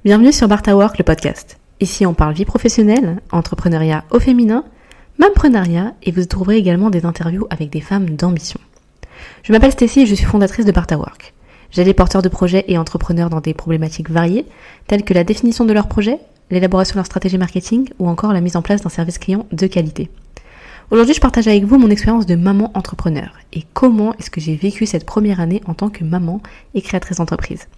Bienvenue sur Barta Work, le podcast. Ici, on parle vie professionnelle, entrepreneuriat au féminin, momprenariat et vous trouverez également des interviews avec des femmes d'ambition. Je m'appelle Stécie et je suis fondatrice de Barta Work. J'aide les porteurs de projets et entrepreneurs dans des problématiques variées, telles que la définition de leur projet, l'élaboration de leur stratégie marketing ou encore la mise en place d'un service client de qualité. Aujourd'hui, je partage avec vous mon expérience de maman entrepreneur et comment est-ce que j'ai vécu cette première année en tant que maman et créatrice d'entreprise.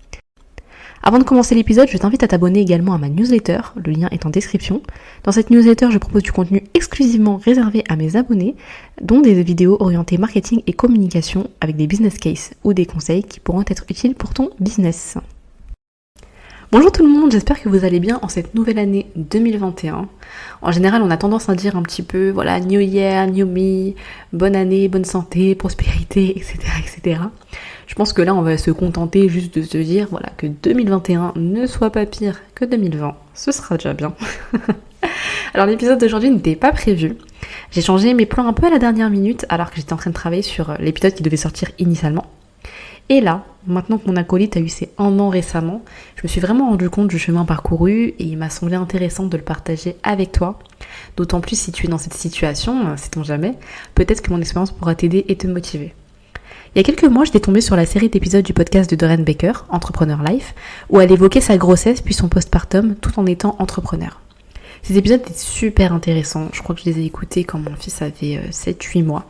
Avant de commencer l'épisode, je t'invite à t'abonner également à ma newsletter, le lien est en description. Dans cette newsletter, je propose du contenu exclusivement réservé à mes abonnés, dont des vidéos orientées marketing et communication avec des business cases ou des conseils qui pourront être utiles pour ton business. Bonjour tout le monde, j'espère que vous allez bien en cette nouvelle année 2021. En général, on a tendance à dire un petit peu, voilà, New Year, New Me, bonne année, bonne santé, prospérité, etc., etc. Je pense que là, on va se contenter juste de se dire, voilà, que 2021 ne soit pas pire que 2020. Ce sera déjà bien. Alors, l'épisode d'aujourd'hui n'était pas prévu. J'ai changé mes plans un peu à la dernière minute, alors que j'étais en train de travailler sur l'épisode qui devait sortir initialement. Et là, maintenant que mon acolyte a eu ses 1 an récemment, je me suis vraiment rendu compte du chemin parcouru et il m'a semblé intéressant de le partager avec toi. D'autant plus si tu es dans cette situation, sait-on jamais, peut-être que mon expérience pourra t'aider et te motiver. Il y a quelques mois, j'étais tombée sur la série d'épisodes du podcast de Doreen Baker, Entrepreneur Life, où elle évoquait sa grossesse puis son postpartum tout en étant entrepreneur. Ces épisodes étaient super intéressants, je crois que je les ai écoutés quand mon fils avait 7-8 mois.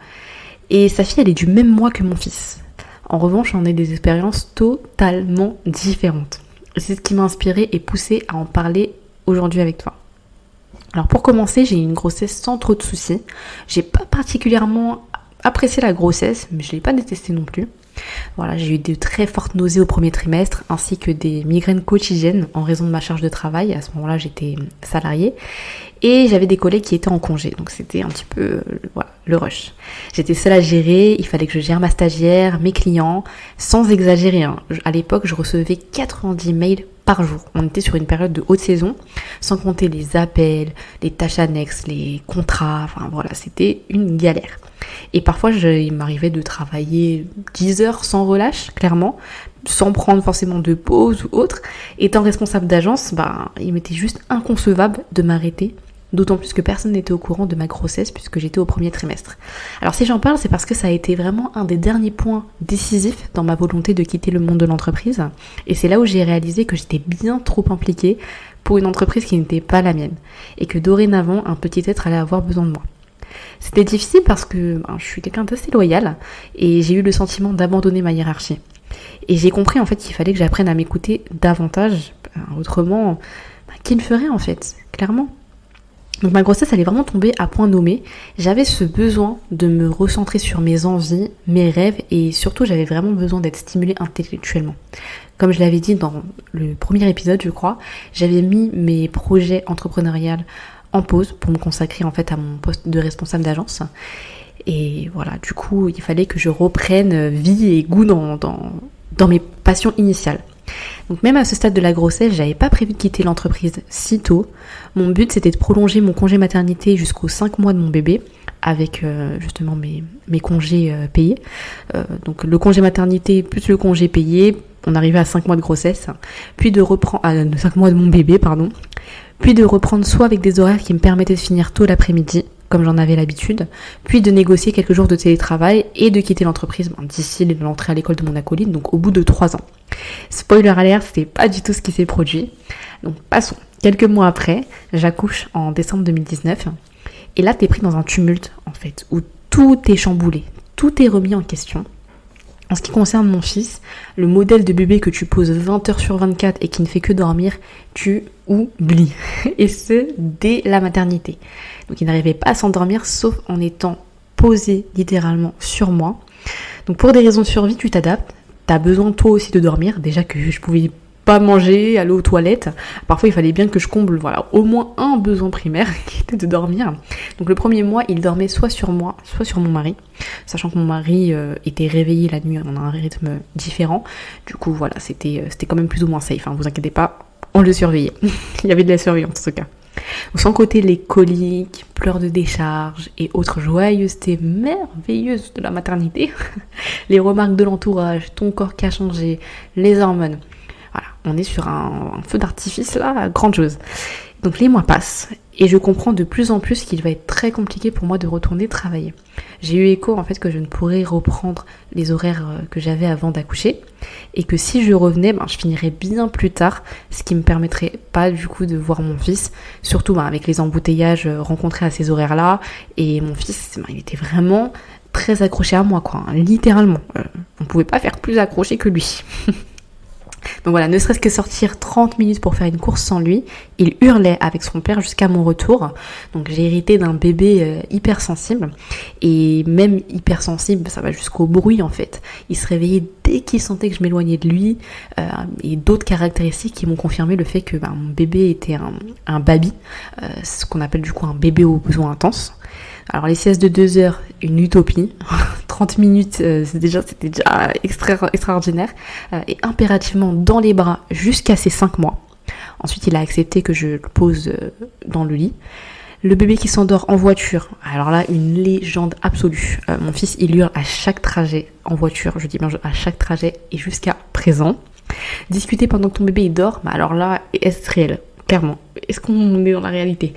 Et sa fille, elle est du même mois que mon fils. En revanche, on a des expériences totalement différentes. C'est ce qui m'a inspirée et poussée à en parler aujourd'hui avec toi. Alors pour commencer, j'ai eu une grossesse sans trop de soucis. J'ai pas particulièrement apprécié la grossesse, mais je l'ai pas détestée non plus. Voilà, j'ai eu de très fortes nausées au premier trimestre, ainsi que des migraines quotidiennes en raison de ma charge de travail. À ce moment-là, j'étais salariée. Et j'avais des collègues qui étaient en congé, donc c'était un petit peu le rush. J'étais seule à gérer, il fallait que je gère ma stagiaire, mes clients, sans exagérer. À l'époque, je recevais 90 mails par jour. On était sur une période de haute saison, sans compter les appels, les tâches annexes, les contrats, enfin voilà, c'était une galère. Et parfois, il m'arrivait de travailler 10 heures sans relâche, clairement, sans prendre forcément de pause ou autre. Étant responsable d'agence, il m'était juste inconcevable de m'arrêter. D'autant plus que personne n'était au courant de ma grossesse puisque j'étais au premier trimestre. Alors si j'en parle, c'est parce que ça a été vraiment un des derniers points décisifs dans ma volonté de quitter le monde de l'entreprise. Et c'est là où j'ai réalisé que j'étais bien trop impliquée pour une entreprise qui n'était pas la mienne. Et que dorénavant, un petit être allait avoir besoin de moi. C'était difficile parce que je suis quelqu'un d'assez loyal et j'ai eu le sentiment d'abandonner ma hiérarchie. Et j'ai compris en fait qu'il fallait que j'apprenne à m'écouter davantage. Autrement, qui le ferait en fait, clairement. Donc ma grossesse, elle est vraiment tombée à point nommé. J'avais ce besoin de me recentrer sur mes envies, mes rêves et surtout j'avais vraiment besoin d'être stimulée intellectuellement. Comme je l'avais dit dans le premier épisode, je crois, j'avais mis mes projets entrepreneuriaux en pause pour me consacrer en fait à mon poste de responsable d'agence. Et voilà, du coup, il fallait que je reprenne vie et goût dans mes passions initiales. Donc même à ce stade de la grossesse, j'avais pas prévu de quitter l'entreprise si tôt. Mon but, c'était de prolonger mon congé maternité jusqu'aux 5 mois de mon bébé, avec justement mes congés payés. Donc le congé maternité plus le congé payé, on arrivait à 5 mois de grossesse, puis de reprendre 5 mois de mon bébé, puis de reprendre soit avec des horaires qui me permettaient de finir tôt l'après-midi, comme j'en avais l'habitude, puis de négocier quelques jours de télétravail et de quitter l'entreprise d'ici l'entrée à l'école de mon acolyte, donc au bout de 3 ans. Spoiler alert, c'était pas du tout ce qui s'est produit. Donc passons. Quelques mois après, j'accouche en décembre 2019, et là t'es pris dans un tumulte en fait, où tout est chamboulé, tout est remis en question. En ce qui concerne mon fils, le modèle de bébé que tu poses 20 heures sur 24 et qui ne fait que dormir, tu oublies. Et ce, dès la maternité. Donc il n'arrivait pas à s'endormir sauf en étant posé littéralement sur moi. Donc pour des raisons de survie, tu t'adaptes. T'as besoin toi aussi de dormir. Déjà que je pouvais pas manger, aller aux toilettes. Parfois il fallait bien que je comble au moins un besoin primaire qui était de dormir. Donc le premier mois, il dormait soit sur moi, soit sur mon mari. Sachant que mon mari était réveillé la nuit, on a un rythme différent. Du coup voilà, c'était quand même plus ou moins safe, vous inquiétez pas, on le surveillait. Il y avait de la surveillance en tout cas. Donc, sans compter les coliques, pleurs de décharge et autres joyeusetés merveilleuses de la maternité, les remarques de l'entourage, ton corps qui a changé, les hormones. Voilà, On est sur un feu d'artifice là, grande chose. Donc les mois passent et je comprends de plus en plus qu'il va être très compliqué pour moi de retourner travailler. J'ai eu écho en fait que je ne pourrais reprendre les horaires que j'avais avant d'accoucher et que si je revenais, je finirais bien plus tard, ce qui me permettrait pas du coup de voir mon fils, surtout avec les embouteillages rencontrés à ces horaires-là. Et mon fils, il était vraiment très accroché à moi, littéralement. On pouvait pas faire plus accroché que lui. Donc voilà, ne serait-ce que sortir 30 minutes pour faire une course sans lui, il hurlait avec son père jusqu'à mon retour. Donc j'ai hérité d'un bébé hypersensible, et même hypersensible, ça va jusqu'au bruit en fait. Il se réveillait dès qu'il sentait que je m'éloignais de lui, et d'autres caractéristiques qui m'ont confirmé le fait que mon bébé était un baby, ce qu'on appelle du coup un bébé aux besoins intenses. Alors les siestes de 2 heures, une utopie. 30 minutes, c'était déjà extraordinaire. Et impérativement dans les bras jusqu'à ses 5 mois. Ensuite, il a accepté que je le pose dans le lit. Le bébé qui s'endort en voiture, alors là, une légende absolue. Mon fils, il hurle à chaque trajet en voiture. Je dis bien à chaque trajet et jusqu'à présent. Discuter pendant que ton bébé il dort, alors là, est-ce réel ? Clairement. Est-ce qu'on est dans la réalité ?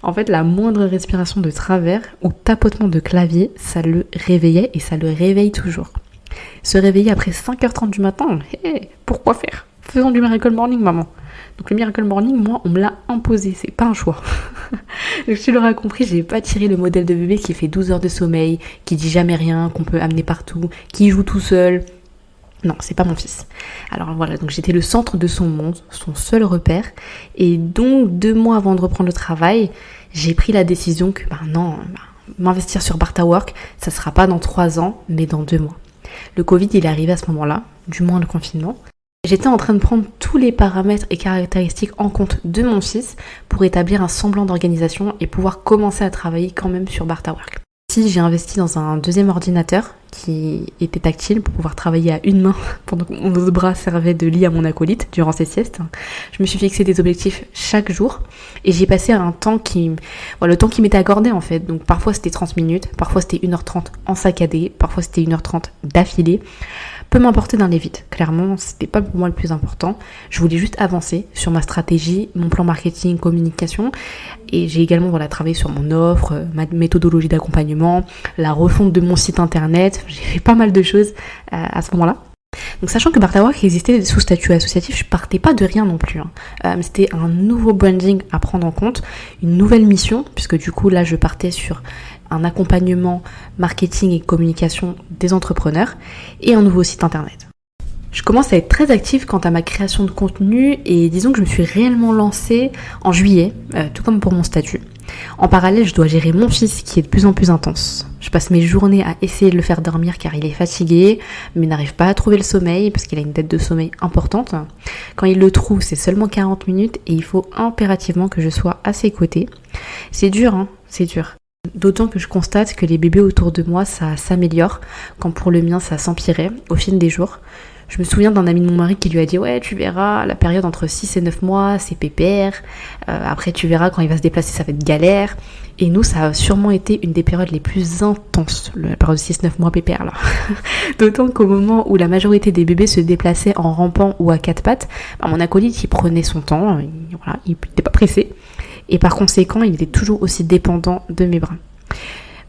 En fait, la moindre respiration de travers ou tapotement de clavier, ça le réveillait et ça le réveille toujours. Se réveiller après 5h30 du matin, pourquoi faire ? Faisons du Miracle Morning, maman. Donc le Miracle Morning, moi, on me l'a imposé, c'est pas un choix. Donc tu l'auras compris, j'ai pas tiré le modèle de bébé qui fait 12 heures de sommeil, qui dit jamais rien, qu'on peut amener partout, qui joue tout seul. Non, c'est pas mon fils. Alors voilà, donc j'étais le centre de son monde, son seul repère. Et donc 2 mois avant de reprendre le travail, j'ai pris la décision que m'investir sur Bartawork, ça sera pas dans 3 ans, mais dans 2 mois. Le Covid, il est arrivé à ce moment-là, du moins le confinement. J'étais en train de prendre tous les paramètres et caractéristiques en compte de mon fils pour établir un semblant d'organisation et pouvoir commencer à travailler quand même sur Bartawork. J'ai investi dans un 2e ordinateur qui était tactile pour pouvoir travailler à une main pendant que mon autre bras servait de lit à mon acolyte durant ses siestes. Je me suis fixé des objectifs chaque jour et j'ai passé le temps qui m'était accordé en fait. Donc parfois c'était 30 minutes, parfois c'était 1h30 en saccadé, parfois c'était 1h30 d'affilée. Peu m'importait d'aller vite. Clairement, c'était pas pour moi le plus important. Je voulais juste avancer sur ma stratégie, mon plan marketing, communication. Et j'ai également travaillé sur mon offre, ma méthodologie d'accompagnement, la refonte de mon site internet. J'ai fait pas mal de choses à ce moment-là. Donc sachant que Bartawork existait sous statut associatif, je partais pas de rien non plus. C'était un nouveau branding à prendre en compte, une nouvelle mission, puisque du coup là je partais sur un accompagnement marketing et communication des entrepreneurs et un nouveau site internet. Je commence à être très active quant à ma création de contenu et disons que je me suis réellement lancée en juillet, tout comme pour mon statut. En parallèle, je dois gérer mon fils qui est de plus en plus intense. Je passe mes journées à essayer de le faire dormir car il est fatigué, mais n'arrive pas à trouver le sommeil parce qu'il a une dette de sommeil importante. Quand il le trouve, c'est seulement 40 minutes et il faut impérativement que je sois à ses côtés. C'est dur, c'est dur. D'autant que je constate que les bébés autour de moi, ça s'améliore, quand pour le mien, ça s'empirait au fil des jours. Je me souviens d'un ami de mon mari qui lui a dit « Ouais, tu verras, la période entre 6 et 9 mois, c'est pépère. Après, tu verras, quand il va se déplacer, ça va être galère. » Et nous, ça a sûrement été une des périodes les plus intenses, la période de 6-9 mois pépère, là. D'autant qu'au moment où la majorité des bébés se déplaçaient en rampant ou à 4 pattes, mon acolyte, il prenait son temps, il n'était pas pressé. Et par conséquent, il était toujours aussi dépendant de mes bras.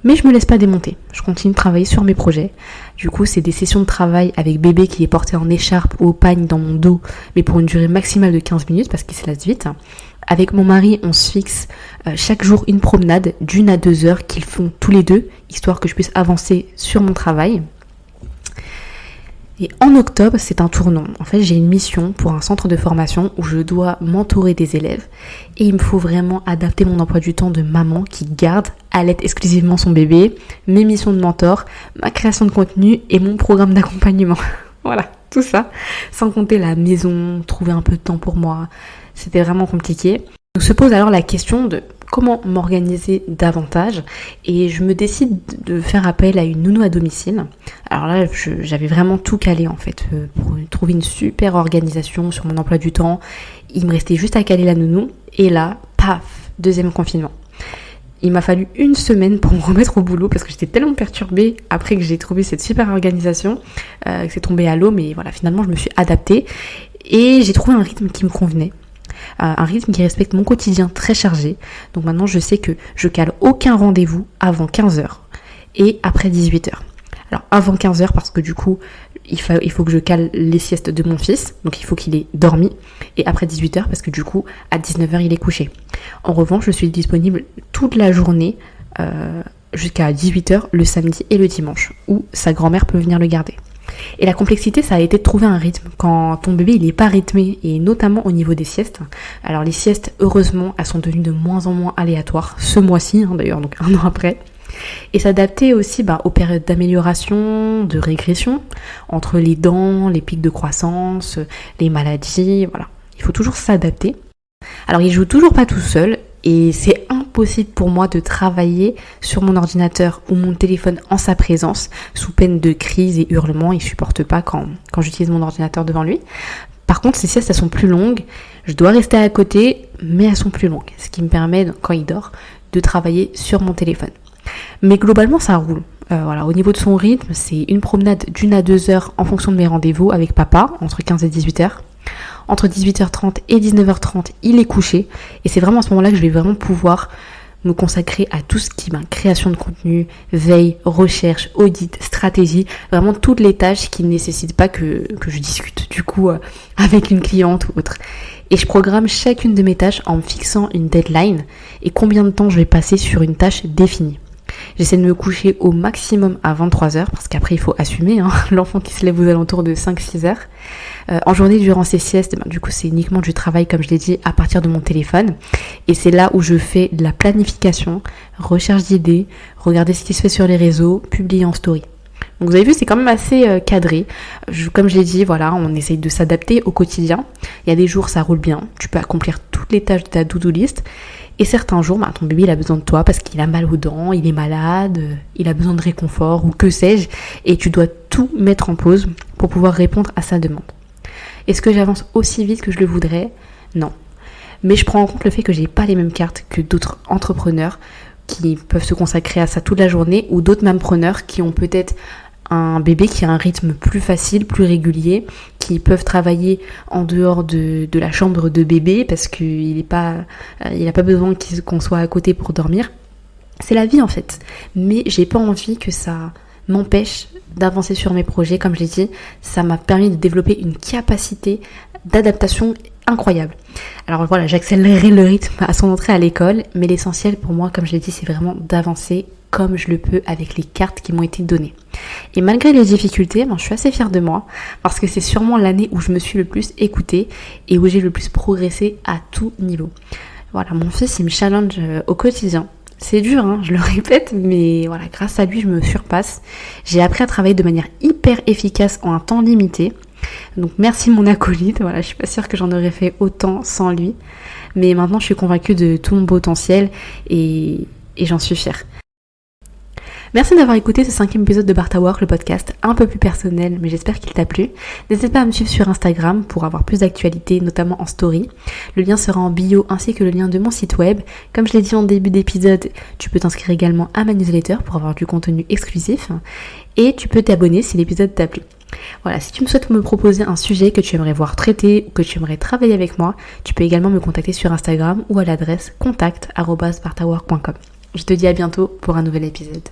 Mais je me laisse pas démonter, je continue de travailler sur mes projets. Du coup, c'est des sessions de travail avec bébé qui est porté en écharpe ou au pagne dans mon dos, mais pour une durée maximale de 15 minutes parce qu'il se lasse vite. Avec mon mari, on se fixe chaque jour une promenade d'1 à 2 heures qu'ils font tous les deux, histoire que je puisse avancer sur mon travail. Et en octobre, c'est un tournant. En fait, j'ai une mission pour un centre de formation où je dois m'entourer des élèves. Et il me faut vraiment adapter mon emploi du temps de maman qui garde, allaite exclusivement son bébé, mes missions de mentor, ma création de contenu et mon programme d'accompagnement. Voilà, tout ça. Sans compter la maison, trouver un peu de temps pour moi. C'était vraiment compliqué. Donc se pose alors la question de comment m'organiser davantage et je me décide de faire appel à une nounou à domicile. Alors là, j'avais vraiment tout calé en fait pour trouver une super organisation sur mon emploi du temps. Il me restait juste à caler la nounou et là, paf, 2e confinement. Il m'a fallu 1 semaine pour me remettre au boulot parce que j'étais tellement perturbée après que j'ai trouvé cette super organisation que c'est tombé à l'eau, mais voilà, finalement je me suis adaptée. Et j'ai trouvé un rythme qui me convenait. Un rythme qui respecte mon quotidien très chargé. Donc maintenant, je sais que je cale aucun rendez-vous avant 15h et après 18h. Alors avant 15h parce que du coup, il faut que je cale les siestes de mon fils. Donc il faut qu'il ait dormi. Et après 18h parce que du coup, à 19h, il est couché. En revanche, je suis disponible toute la journée jusqu'à 18h le samedi et le dimanche où sa grand-mère peut venir le garder. Et la complexité, ça a été de trouver un rythme quand ton bébé il n'est pas rythmé, et notamment au niveau des siestes. Alors les siestes, heureusement, elles sont devenues de moins en moins aléatoires ce mois-ci, d'ailleurs, donc un an après. Et s'adapter aussi aux périodes d'amélioration, de régression, entre les dents, les pics de croissance, les maladies, voilà. Il faut toujours s'adapter. Alors il joue toujours pas tout seul, et c'est impossible pour moi de travailler sur mon ordinateur ou mon téléphone en sa présence, sous peine de crise et hurlements. Il supporte pas quand j'utilise mon ordinateur devant lui. Par contre, ces siestes, elles sont plus longues. Je dois rester à côté, mais elles sont plus longues. Ce qui me permet, quand il dort, de travailler sur mon téléphone. Mais globalement, ça roule. Au niveau de son rythme, c'est une promenade d'1 à 2 heures en fonction de mes rendez-vous avec papa, entre 15 et 18 heures. Entre 18h30 et 19h30, il est couché. Et c'est vraiment à ce moment-là que je vais vraiment pouvoir me consacrer à tout ce qui est création de contenu, veille, recherche, audit, stratégie. Vraiment toutes les tâches qui ne nécessitent pas que je discute du coup avec une cliente ou autre. Et je programme chacune de mes tâches en me fixant une deadline et combien de temps je vais passer sur une tâche définie. J'essaie de me coucher au maximum à 23h parce qu'après il faut assumer, l'enfant qui se lève aux alentours de 5-6 heures. En journée, durant ces siestes, du coup c'est uniquement du travail, comme je l'ai dit, à partir de mon téléphone. Et c'est là où je fais de la planification, recherche d'idées, regarder ce qui se fait sur les réseaux, publier en story. Donc vous avez vu, c'est quand même assez cadré. Comme je l'ai dit, on essaye de s'adapter au quotidien. Il y a des jours, ça roule bien. Tu peux accomplir toutes les tâches de ta to-do list. Et certains jours, ton bébé, il a besoin de toi parce qu'il a mal aux dents, il est malade, il a besoin de réconfort ou que sais-je. Et tu dois tout mettre en pause pour pouvoir répondre à sa demande. Est-ce que j'avance aussi vite que je le voudrais ? Non. Mais je prends en compte le fait que j'ai pas les mêmes cartes que d'autres entrepreneurs qui peuvent se consacrer à ça toute la journée, ou d'autres mampreneurs qui ont peut-être un bébé qui a un rythme plus facile, plus régulier, qui peuvent travailler en dehors de la chambre de bébé parce qu'il n'a pas besoin qu'on soit à côté pour dormir. C'est la vie en fait. Mais j'ai pas envie que ça m'empêche d'avancer sur mes projets. Comme je l'ai dit, ça m'a permis de développer une capacité d'adaptation incroyable. Alors j'accélérerai le rythme à son entrée à l'école, mais l'essentiel pour moi, comme je l'ai dit, c'est vraiment d'avancer comme je le peux avec les cartes qui m'ont été données. Et malgré les difficultés, je suis assez fière de moi parce que c'est sûrement l'année où je me suis le plus écoutée et où j'ai le plus progressé à tout niveau. Mon fils, il me challenge au quotidien. C'est dur, je le répète, mais grâce à lui, je me surpasse. J'ai appris à travailler de manière hyper efficace en un temps limité. Donc merci mon acolyte, je suis pas sûre que j'en aurais fait autant sans lui. Mais maintenant, je suis convaincue de tout mon potentiel et j'en suis fière. Merci d'avoir écouté ce 5e épisode de Barta Work, le podcast un peu plus personnel, mais j'espère qu'il t'a plu. N'hésite pas à me suivre sur Instagram pour avoir plus d'actualités, notamment en story. Le lien sera en bio ainsi que le lien de mon site web. Comme je l'ai dit en début d'épisode, tu peux t'inscrire également à ma newsletter pour avoir du contenu exclusif. Et tu peux t'abonner si l'épisode t'a plu. Si tu me souhaites me proposer un sujet que tu aimerais voir traité ou que tu aimerais travailler avec moi, tu peux également me contacter sur Instagram ou à l'adresse contact@bartawork.com. Je te dis à bientôt pour un nouvel épisode.